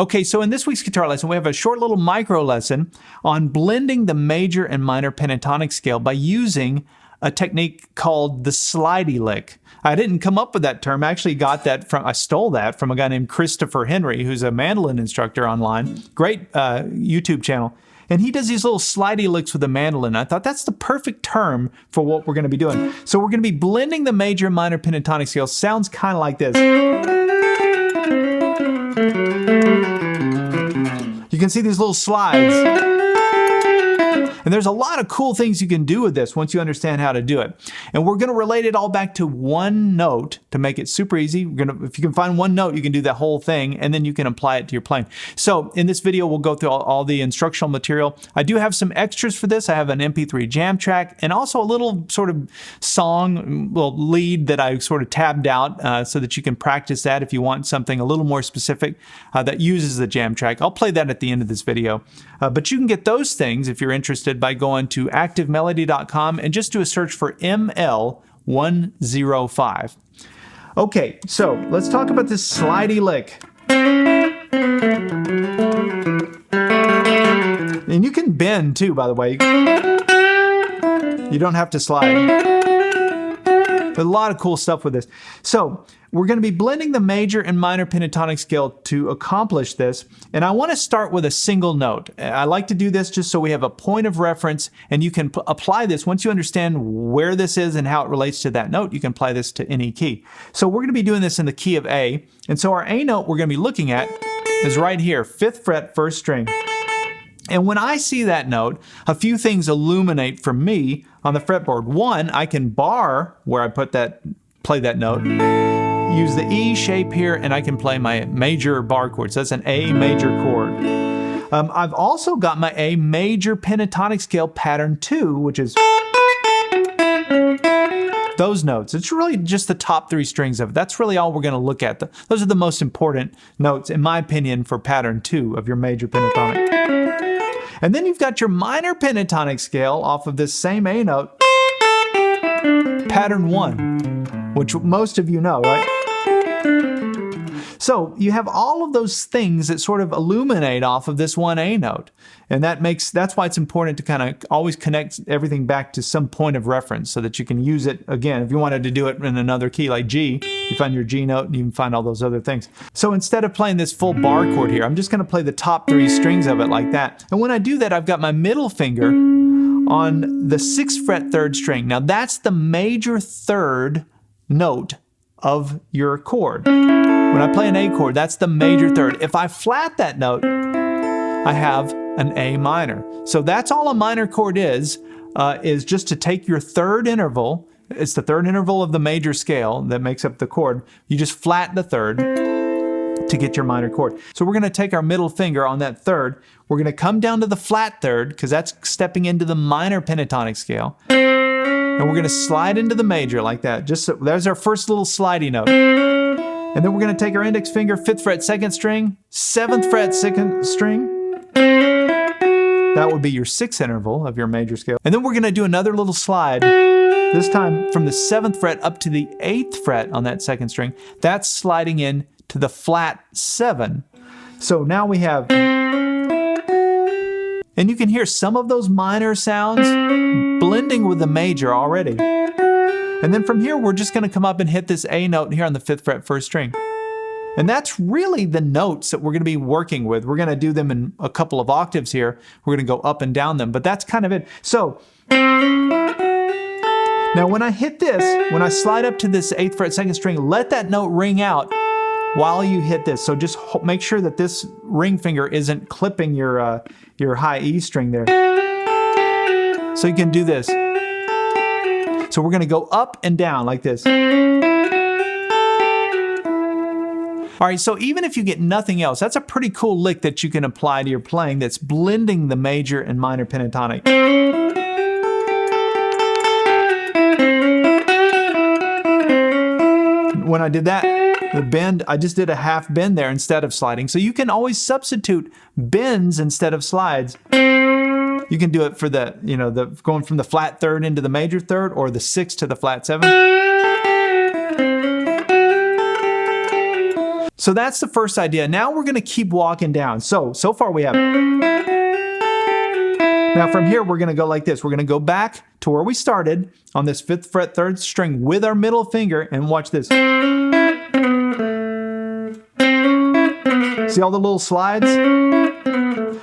Okay, so in this week's guitar lesson, we have a short little micro lesson on blending the major and minor pentatonic scale by using a technique called the slidy lick. I didn't come up with that term. I actually got that I stole that from a guy named Christopher Henry, who's a mandolin instructor online. Great YouTube channel. And he does these little slidey licks with the mandolin. I thought that's the perfect term for what we're going to be doing. So we're going to be blending the major and minor pentatonic scales. Sounds kind of like this. You can see these little slides. And there's a lot of cool things you can do with this once you understand how to do it. And we're going to relate it all back to one note to make it super easy. If you can find one note, you can do that whole thing, and then you can apply it to your playing. So in this video, we'll go through all the instructional material. I do have some extras for this. I have an MP3 jam track and also a little sort of song, little lead that I sort of tabbed out so that you can practice that if you want something a little more specific that uses the jam track. I'll play that at the end of this video. But you can get those things if you're interested by going to activemelody.com and just do a search for ML105. Okay, so let's talk about this slidey lick. And you can bend too, by the way. You don't have to slide. There's a lot of cool stuff with this. So we're going to be blending the major and minor pentatonic scale to accomplish this. And I want to start with a single note. I like to do this just so we have a point of reference, and you can apply this. Once you understand where this is and how it relates to that note, you can apply this to any key. So we're going to be doing this in the key of A. And so our A note we're going to be looking at is right here, 5th fret, 1st string. And when I see that note, a few things illuminate for me on the fretboard. One, I can bar where I play that note, use the E shape here, and I can play my major bar chord. So that's an A major chord. I've also got my A major pentatonic scale pattern 2, which is those notes. It's really just the top 3 strings of it. That's really all we're going to look at. Those are the most important notes, in my opinion, for pattern 2 of your major pentatonic. And then you've got your minor pentatonic scale off of this same A note, pattern 1, which most of you know, right? So you have all of those things that sort of illuminate off of this one A note. And that's why it's important to kind of always connect everything back to some point of reference so that you can use it again. If you wanted to do it in another key like G, you find your G note and you can find all those other things. So instead of playing this full bar chord here, I'm just going to play the top 3 strings of it like that. And when I do that, I've got my middle finger on the 6th fret 3rd string. Now that's the major 3rd note of your chord. When I play an A chord, that's the major 3rd. If I flat that note, I have an A minor. So that's all a minor chord is just to take your 3rd interval. It's the 3rd interval of the major scale that makes up the chord. You just flat the 3rd to get your minor chord. So we're going to take our middle finger on that 3rd. We're going to come down to the flat 3rd because that's stepping into the minor pentatonic scale. And we're going to slide into the major like that. Just so, there's our first little slidey note. And then we're going to take our index finger, 5th fret, 2nd string, 7th fret, 2nd string. That would be your 6th interval of your major scale. And then we're going to do another little slide, this time from the 7th fret up to the 8th fret on that 2nd string. That's sliding in to the flat 7. So now we have, and you can hear some of those minor sounds blending with the major already. And then from here, we're just going to come up and hit this A note here on the 5th fret, 1st string. And that's really the notes that we're going to be working with. We're going to do them in a couple of octaves here. We're going to go up and down them, but that's kind of it. So now when I hit this, when I slide up to this 8th fret, 2nd string, let that note ring out while you hit this. So just make sure that this ring finger isn't clipping your high E string there. So you can do this. So we're going to go up and down like this. All right, so even if you get nothing else, that's a pretty cool lick that you can apply to your playing that's blending the major and minor pentatonic. When I did that, the bend, I just did a half bend there instead of sliding. So you can always substitute bends instead of slides. You can do it for the, going from the flat 3rd into the major 3rd, or the 6th to the flat 7. So that's the first idea. Now we're going to keep walking down. So far we have. Now from here, we're going to go like this. We're going to go back to where we started on this 5th fret 3rd string with our middle finger, and watch this. See all the little slides?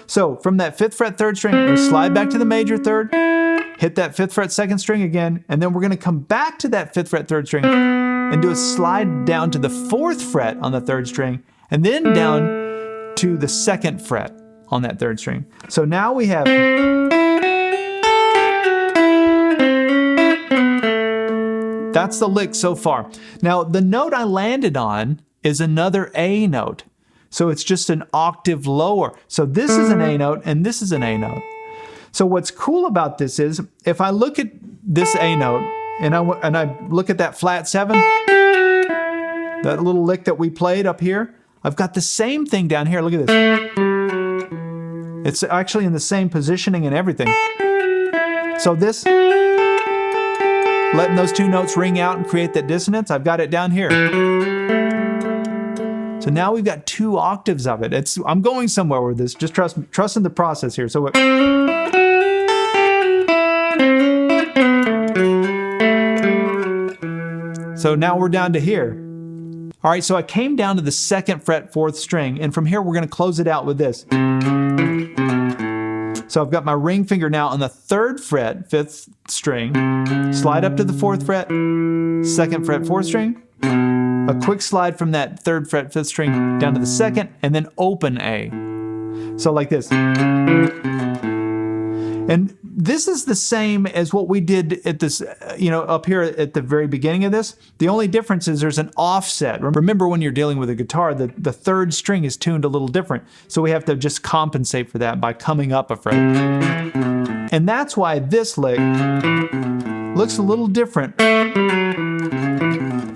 So from that 5th fret 3rd string, we slide back to the major 3rd, hit that 5th fret 2nd string again, and then we're going to come back to that 5th fret 3rd string and do a slide down to the 4th fret on the 3rd string, and then down to the 2nd fret on that 3rd string. So now we have. That's the lick so far. Now the note I landed on is another A note. So it's just an octave lower. So this is an A note and this is an A note. So what's cool about this is if I look at this A note and I look at that flat 7, that little lick that we played up here, I've got the same thing down here. Look at this. It's actually in the same positioning and everything. So this, letting those two notes ring out and create that dissonance, I've got it down here. So now we've got 2 octaves of it. I'm going somewhere with this. Just trust in the process here. So now we're down to here. All right, so I came down to the 2nd fret 4th string, and from here we're going to close it out with this. So I've got my ring finger now on the 3rd fret 5th string, slide up to the 4th fret, 2nd fret 4th string, a quick slide from that 3rd fret 5th string down to the 2nd, and then open A. So like this. And this is the same as what we did at this, up here at the very beginning of this. The only difference is there's an offset. Remember when you're dealing with a guitar, the 3rd string is tuned a little different. So we have to just compensate for that by coming up a fret. And that's why this lick looks a little different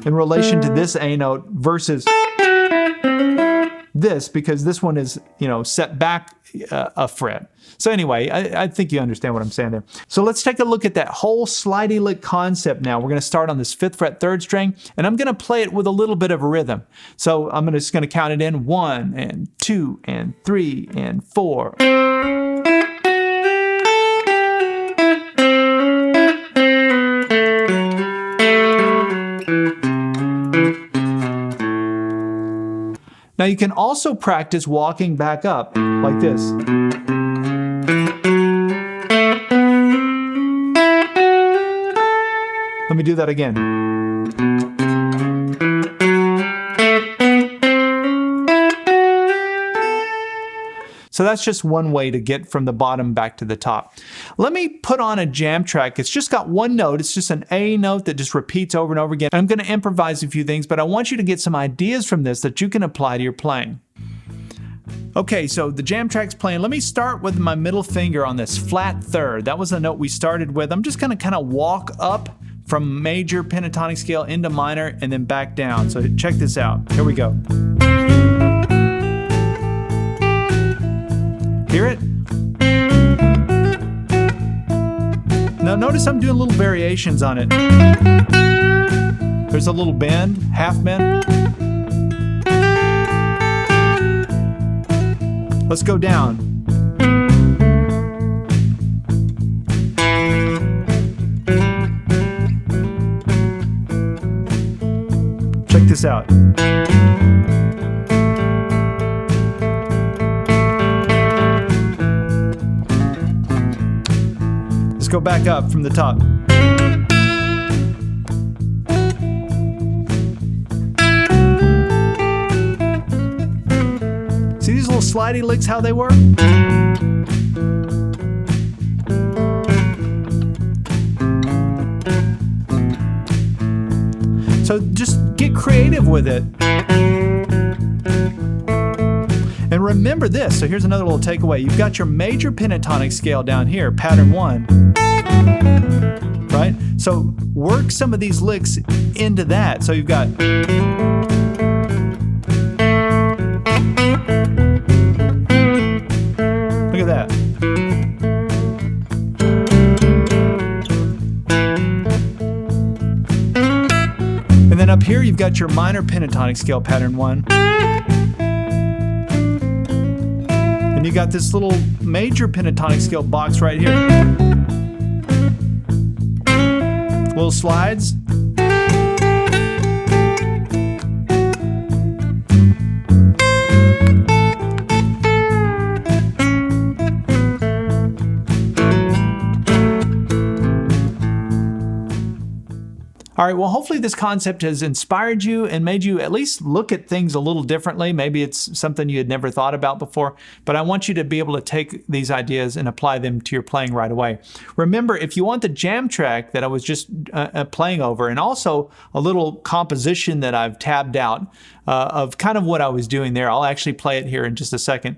in relation to this A note versus this, because this one is, set back a fret. So anyway, I think you understand what I'm saying there. So let's take a look at that whole slidey lick concept now. We're going to start on this 5th fret 3rd string, and I'm going to play it with a little bit of a rhythm. So I'm just going to count it in 1 and 2 and 3 and 4. Now you can also practice walking back up like this. Let me do that again. So that's just one way to get from the bottom back to the top. Let me put on a jam track. It's just got one note. It's just an A note that just repeats over and over again. I'm going to improvise a few things, but I want you to get some ideas from this that you can apply to your playing. Okay, so the jam track's playing. Let me start with my middle finger on this flat 3rd. That was the note we started with. I'm just going to kind of walk up from major pentatonic scale into minor and then back down. So check this out. Here we go. Hear it? Now notice I'm doing little variations on it. There's a little bend, half bend. Let's go down. Check this out. Let's go back up from the top. See these little slidey licks, how they work? So just get creative with it. And remember this, so here's another little takeaway. You've got your major pentatonic scale down here, pattern 1, right? So work some of these licks into that. So you've got, look at that. And then up Up here, you've got your minor pentatonic scale, pattern 1. And you got this little major pentatonic scale box right here. Little slides. All right, well, hopefully this concept has inspired you and made you at least look at things a little differently. Maybe it's something you had never thought about before, but I want you to be able to take these ideas and apply them to your playing right away. Remember, if you want the jam track that I was just playing over, and also a little composition that I've tabbed out of kind of what I was doing there, I'll actually play it here in just a second.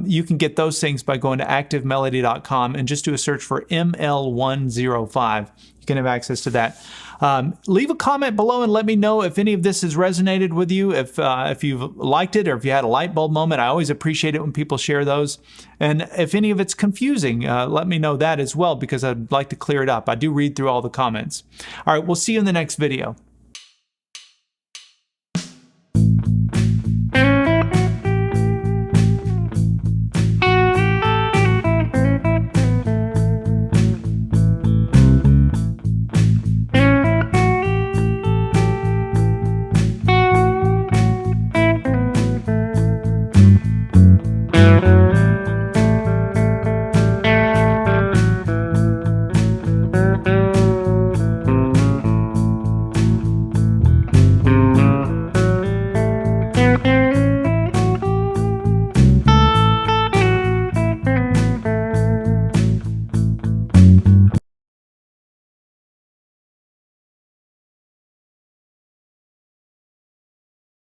You can get those things by going to activemelody.com and just do a search for ML105. You can have access to that. Leave a comment below and let me know if any of this has resonated with you, if you've liked it or if you had a light bulb moment. I always appreciate it when people share those. And if any of it's confusing, let me know that as well, because I'd like to clear it up. I do read through all the comments. All right, we'll see you in the next video.